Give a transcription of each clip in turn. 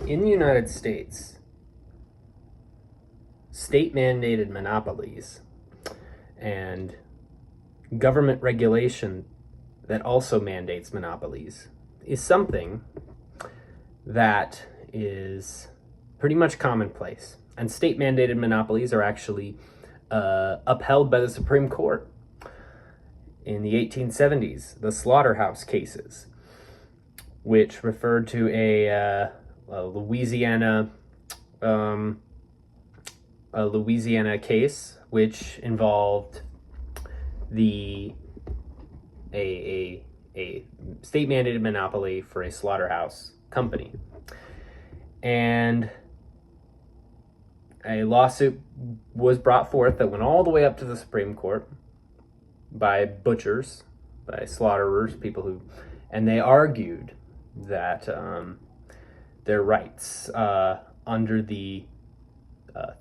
In the United States, state-mandated monopolies and government regulation that also mandates monopolies is something that is pretty much commonplace. And state-mandated monopolies are actually upheld by the Supreme Court. In the 1870s, the slaughterhouse cases, which referred to a Louisiana case, which involved a state-mandated monopoly for a slaughterhouse company, and a lawsuit was brought forth that went all the way up to the Supreme Court by butchers, by slaughterers, and they argued that their rights under the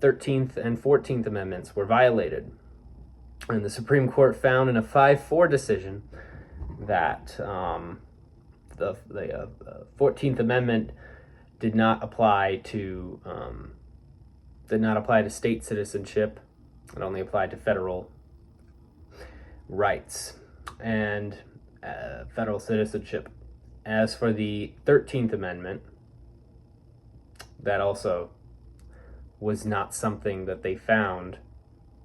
13th and 14th Amendments were violated. And the Supreme Court found in a 5-4 decision that the 14th Amendment did not apply to state citizenship. It only applied to federal rights and federal citizenship. As for the 13th Amendment, that also was not something that they found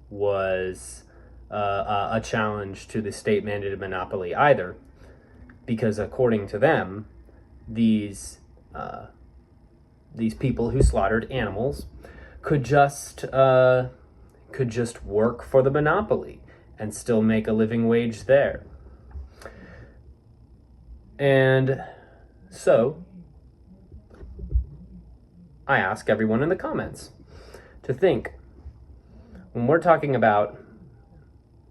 was a challenge to the state-mandated monopoly either, because according to them, these people who slaughtered animals could just work for the monopoly and still make a living wage there. And so I ask everyone in the comments to think, when we're talking about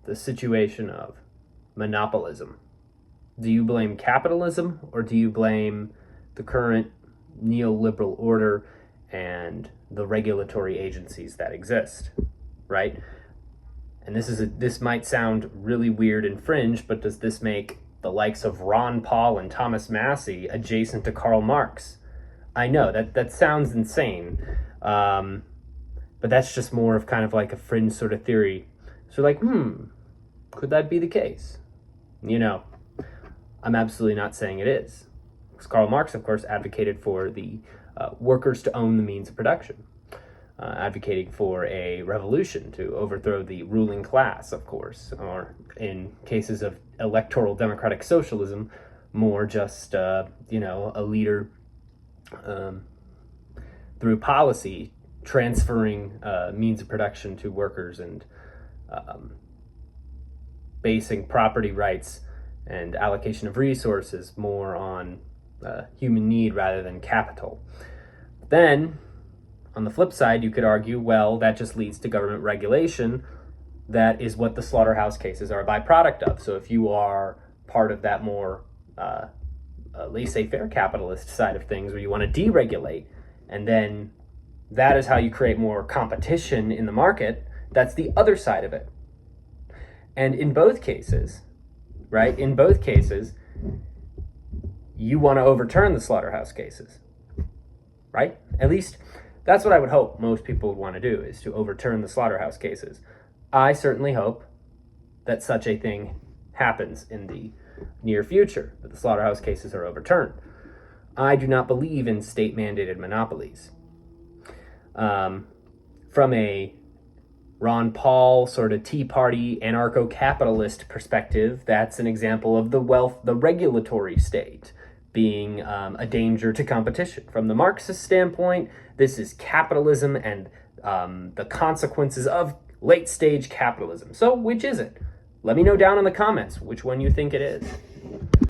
the situation of monopolism, do you blame capitalism or do you blame the current neoliberal order and the regulatory agencies that exist, right? And this might sound really weird and fringe, but does this make the likes of Ron Paul and Thomas Massie adjacent to Karl Marx? I know that sounds insane, but that's just more of kind of like a fringe sort of theory. So like, could that be the case? I'm absolutely not saying it is. Because Karl Marx, of course, advocated for the workers to own the means of production, advocating for a revolution to overthrow the ruling class, of course, or in cases of electoral democratic socialism, more just, a leader through policy transferring means of production to workers and basing property rights and allocation of resources more on human need rather than capital. Then, on the flip side, you could argue, well, that just leads to government regulation. That is what the slaughterhouse cases are a byproduct of. So if you are part of that more laissez-faire capitalist side of things, where you want to deregulate, and then that is how you create more competition in the market, that's the other side of it. And in both cases, right, you want to overturn the slaughterhouse cases, right? At least that's what I would hope most people would want to do, is to overturn the slaughterhouse cases. I certainly hope that such a thing happens in the near future, that the slaughterhouse cases are overturned. I do not believe in state-mandated monopolies. From a Ron Paul sort of Tea Party anarcho-capitalist perspective, that's an example of the regulatory state being a danger to competition. From the Marxist standpoint, this is capitalism and the consequences of late-stage capitalism. So which is it? Let me know down in the comments which one you think it is.